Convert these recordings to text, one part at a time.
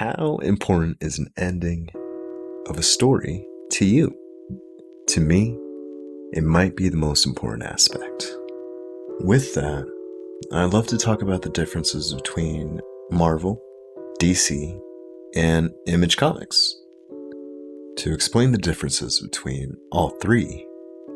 How important is an ending of a story to you? To me, it might be the most important aspect. With that, I'd love to talk about the differences between Marvel, DC, and Image Comics. To explain the differences between all three,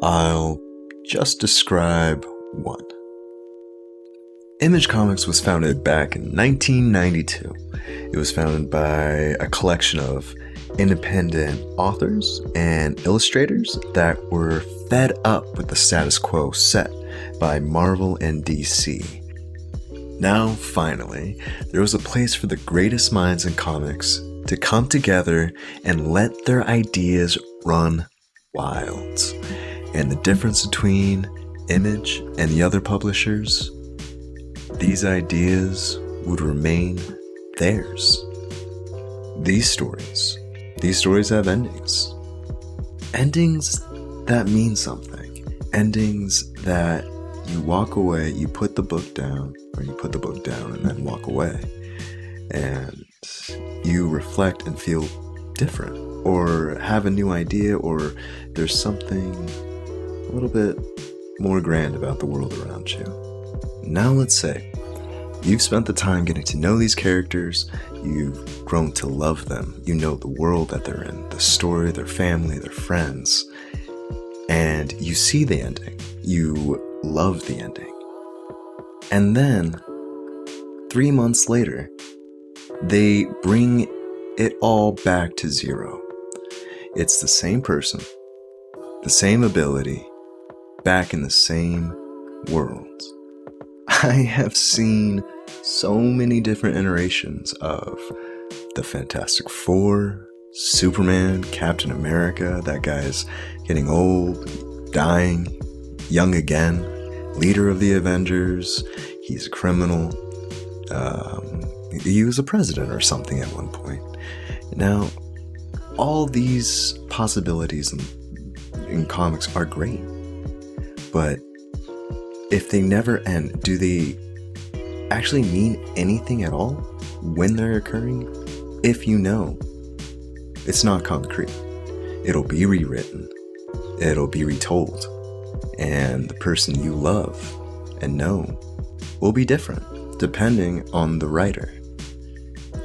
I'll just describe one. Image Comics was founded back in 1992. It was founded by a collection of independent authors and illustrators that were fed up with the status quo set by Marvel and DC. Now, finally, there was a place for the greatest minds in comics to come together and let their ideas run wild. And the difference between Image and the other publishers, these ideas would remain theirs. These stories have endings. Endings that mean something. Endings that you walk away, you put the book down, or you put the book down and then walk away. And you reflect and feel different, or have a new idea, or there's something a little bit more grand about the world around you. Now let's say you've spent the time getting to know these characters, you've grown to love them, you know the world that they're in, the story, their family, their friends, and you see the ending, you love the ending. And then, 3 months later, they bring it all back to zero. It's the same person, the same ability, back in the same world. I have seen so many different iterations of the Fantastic Four, Superman, Captain America, that guy's getting old, dying, young again, leader of the Avengers, he's a criminal, he was a president or something at one point. Now, all these possibilities in comics are great, but if they never end, do they actually mean anything at all when they're occurring? If you know, it's not concrete. It'll be rewritten. It'll be retold. And the person you love and know will be different, depending on the writer.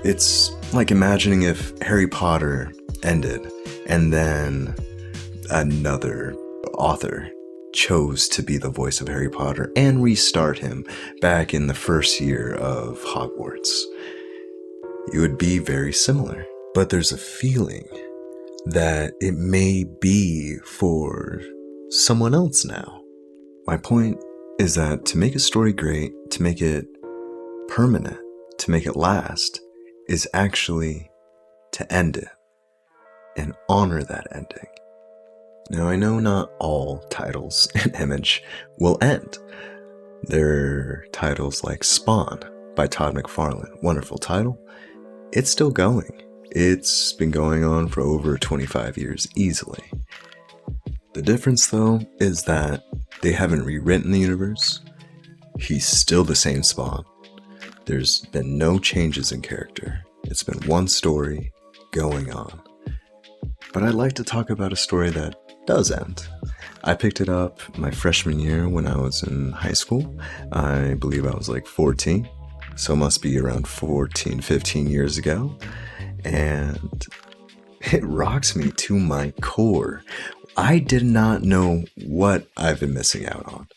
It's like imagining if Harry Potter ended and then another author chose to be the voice of Harry Potter and restart him back in the first year of Hogwarts. It would be very similar, but there's a feeling that it may be for someone else now. My point is that to make a story great, to make it permanent, to make it last, is actually to end it and honor that ending. Now, I know not all titles in Image will end. There are titles like Spawn by Todd McFarlane. Wonderful title. It's still going. It's been going on for over 25 years easily. The difference, though, is that they haven't rewritten the universe. He's still the same Spawn. There's been no changes in character. It's been one story going on. But I'd like to talk about a story that does end. I picked it up my freshman year when I was in high school. I believe I was like 14, so it must be around 14, 15 years ago. And it rocks me to my core. I did not know what I've been missing out on.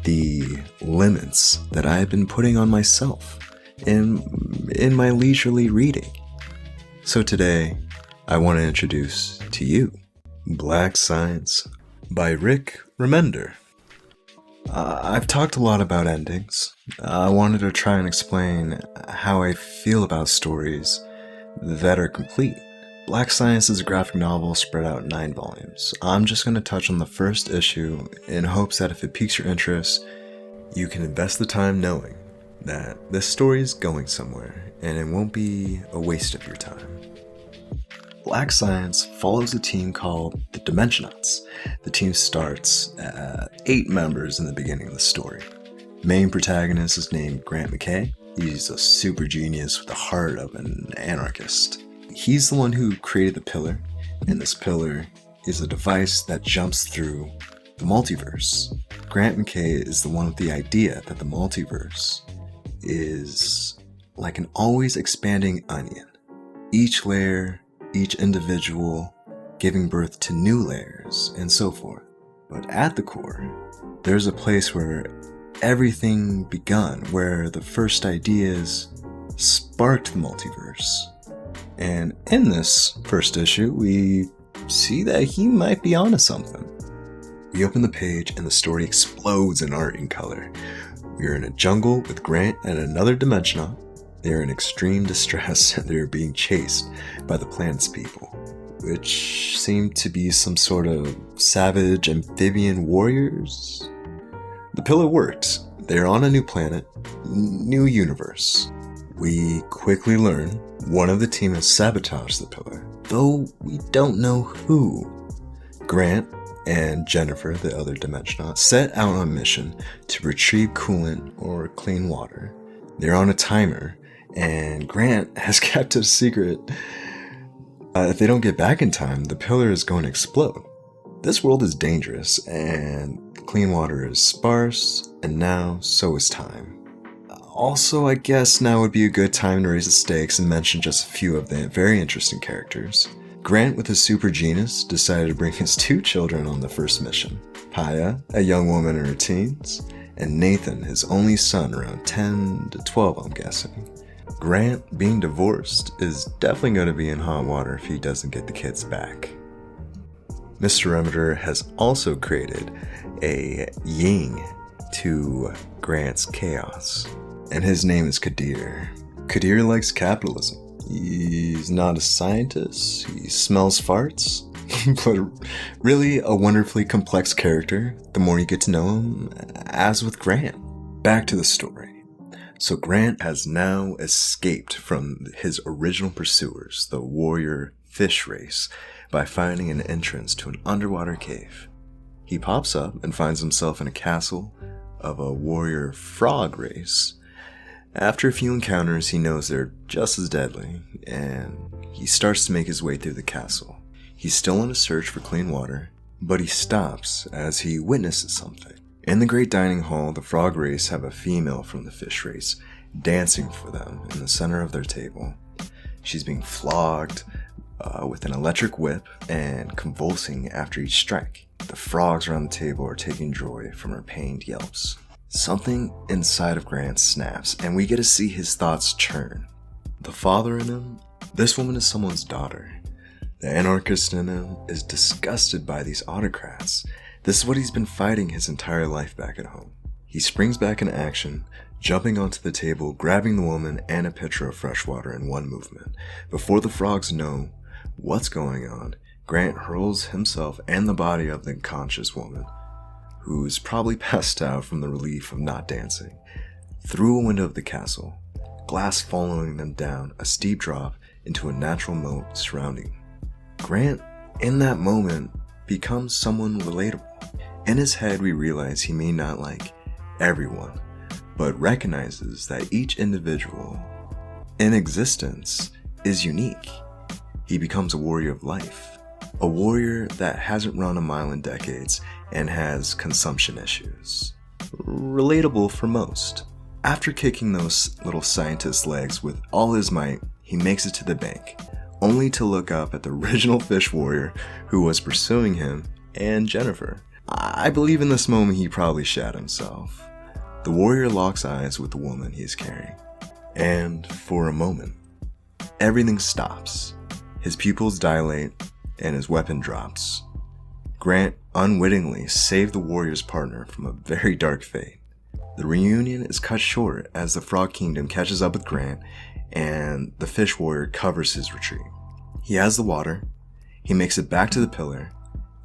The limits that I've been putting on myself in my leisurely reading. So today, I want to introduce to you Black Science by Rick Remender. I've talked a lot about endings. I wanted to try and explain how I feel about stories that are complete. Black Science is a graphic novel spread out in 9 volumes. I'm just going to touch on the first issue in hopes that if it piques your interest, you can invest the time knowing that this story is going somewhere and it won't be a waste of your time. Black Science follows a team called the Dimensionauts. The team starts at 8 members in the beginning of the story. Main protagonist is named Grant McKay. He's a super genius with the heart of an anarchist. He's the one who created the pillar, and this pillar is a device that jumps through the multiverse. Grant McKay is the one with the idea that the multiverse is like an always expanding onion. Each layer, each individual, giving birth to new layers, and so forth. But at the core, there's a place where everything begun, where the first ideas sparked the multiverse. And in this first issue, we see that he might be onto something. We open the page and the story explodes in art and color. We are in a jungle with Grant and another Dimensionaut. They are in extreme distress and they are being chased by the planet's people, which seem to be some sort of savage amphibian warriors. The pillar works. They're on a new planet, new universe. We quickly learn one of the team has sabotaged the pillar, though we don't know who. Grant and Jennifer, the other Dimensionaut, set out on a mission to retrieve coolant or clean water. They're on a timer, and Grant has kept it a secret. If they don't get back in time, the pillar is going to explode. This world is dangerous, and clean water is sparse, and now so is time. Also, I guess now would be a good time to raise the stakes and mention just a few of the very interesting characters. Grant, with his super genius, decided to bring his 2 children on the first mission. Paya, a young woman in her teens, and Nathan, his only son, around 10 to 12, I'm guessing. Grant, being divorced, is definitely going to be in hot water if he doesn't get the kids back. Mr. Remeter has also created a yin to Grant's chaos, and his name is Kadir. Kadir likes capitalism. He's not a scientist, he smells farts, but really a wonderfully complex character the more you get to know him, as with Grant. Back to the story. So Grant has now escaped from his original pursuers, the warrior fish race, by finding an entrance to an underwater cave. He pops up and finds himself in a castle of a warrior frog race. After a few encounters, he knows they're just as deadly, and he starts to make his way through the castle. He's still on a search for clean water, but he stops as he witnesses something. In the great dining hall, the frog race have a female from the fish race dancing for them in the center of their table. She's being flogged with an electric whip and convulsing after each strike. The frogs around the table are taking joy from her pained yelps. Something inside of Grant snaps, and we get to see his thoughts churn. The father in him, this woman is someone's daughter. The anarchist in him is disgusted by these autocrats. This is what he's been fighting his entire life back at home. He springs back in action, jumping onto the table, grabbing the woman and a pitcher of fresh water in one movement. Before the frogs know what's going on, Grant hurls himself and the body of the unconscious woman, who's probably passed out from the relief of not dancing, through a window of the castle, glass following them down a steep drop into a natural moat surrounding. Grant, in that moment, becomes someone relatable. In his head, we realize he may not like everyone, but recognizes that each individual in existence is unique. He becomes a warrior of life, a warrior that hasn't run a mile in decades and has consumption issues. Relatable for most. After kicking those little scientist legs with all his might, he makes it to the bank, only to look up at the original fish warrior who was pursuing him and Jennifer. I believe in this moment he probably shat himself. The warrior locks eyes with the woman he is carrying, and for a moment, everything stops. His pupils dilate and his weapon drops. Grant unwittingly saved the warrior's partner from a very dark fate. The reunion is cut short as the Frog Kingdom catches up with Grant and the fish warrior covers his retreat. He has the water, he makes it back to the pillar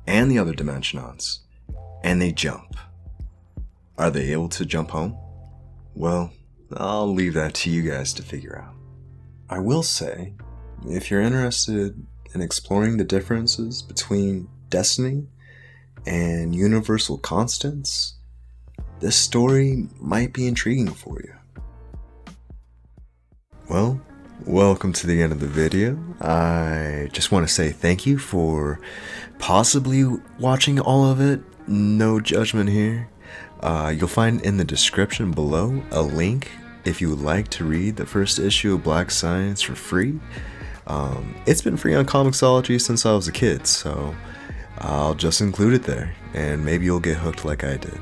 and the other Dimensionauts, and they jump. Are they able to jump home? Well, I'll leave that to you guys to figure out. I will say, if you're interested in exploring the differences between destiny and universal constants, this story might be intriguing for you. Well, welcome to the end of the video. I just want to say thank you for possibly watching all of it. No judgment here. You'll find in the description below a link if you would like to read the first issue of Black Science for free. It's been free on Comixology since I was a kid, so I'll just include it there, and maybe you'll get hooked like I did.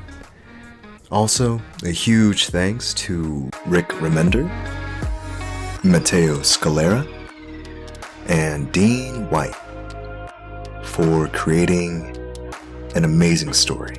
Also, a huge thanks to Rick Remender, Matteo Scalera, and Dean White for creating an amazing story.